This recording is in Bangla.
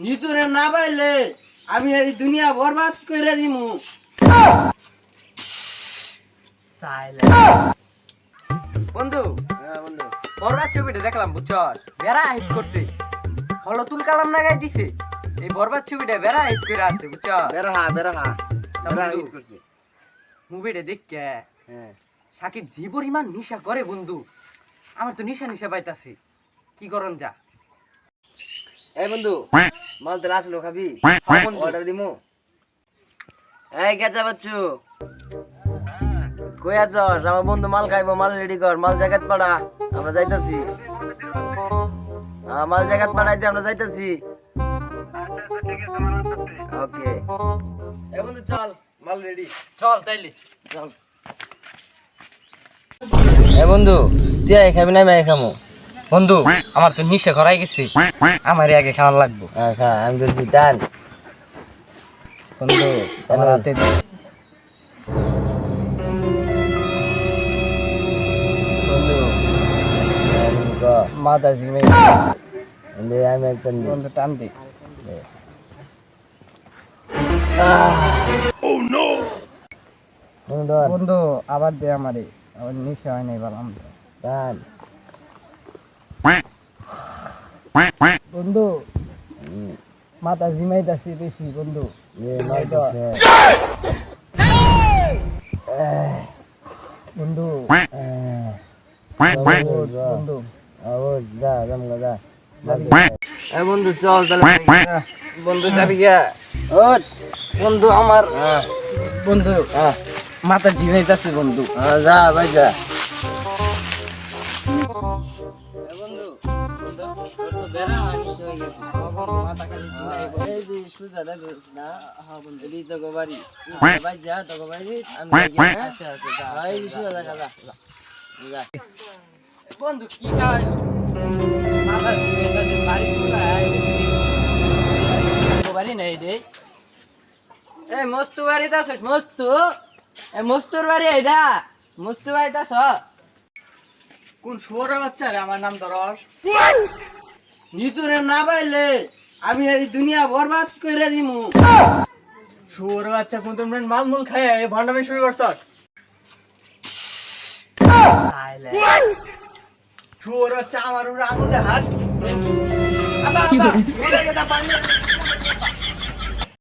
নিতুরে না পাইলে আমি এই দুনিয়া বরবাদ করে দিমু। বন্ধু বন্ধু বরবাদ ছবিটা দেখলাম বুঝছস, বেড়া হিট করছে, হলতুল কালাম লাগাই দিছে। এই বরবাদ ছবিটা বেড়া হিট করে আছে বুঝছস। বেরহা বন্ধু, হিট করছে। মুভিটা দেখকে হ্যাঁ সাকিব জি পরিমাণ নিশা করে বন্ধু, আমার তো নিশা নিশা পাইতাছি। কি করন যা? এই বন্ধু মাল তেল আসলো খাবি? হ্যাঁ বন্ধু। অর্ডার দিমু। এই কেচা বাচ্চু কই আছস? আমার বন্ধু মাল খাইবো, মাল রেডি কর, মাল জায়গাত পাড়া, আমরা যাইতাছি। মাল জায়গাত পাড়াইতে আমরা যাইতাছি। ওকে এই বন্ধু চল, মাল রেডি। চল তাইলে। চল এই বন্ধু তুই আই খাবি না আমি আই খামু? বন্ধু আমার তো নিশা করাই গেছে, আমার আগে খাওয়ার লাগবো। খা, আমি তো টান বন্ধু আমার হাতে দে। বন্ধু মাথা ঝিমে আমি একটা বন্ধু টান দে। বন্ধু আবার দে আমারে, আমার নিশা হয় নাই বললাম। টান বন্ধু মাথা ঝিমাইতাছি বেশি বন্ধু। বন্ধু বন্ধু বন্ধু চল তাহলে। বন্ধু যাবি গা? বন্ধু আমার বন্ধু মাথা ঝিমাইতাছে বন্ধু। যা ভাই যা। বন্ধু কি খাই বাড়ি নেই রে। এ মস্তু বাড়িতে আছিস? মস্তু মস্তুর বাড়ি এইটা? মস্তু বাড়িতে আছ? কোন শুয়োরের বাচ্চা রে আমার নাম ধরস? নিতুরে না পাইলে আমি এই দুনিয়া বরবাদ করে দিমু। শুয়োরের বাচ্চা কোন তোমরা মালমূল খায় এই ভন্ডামি শুরু করছস? শুয়োরের বাচ্চা আমার উপরে আঙুল দিয়ে হাস। আবা আবা,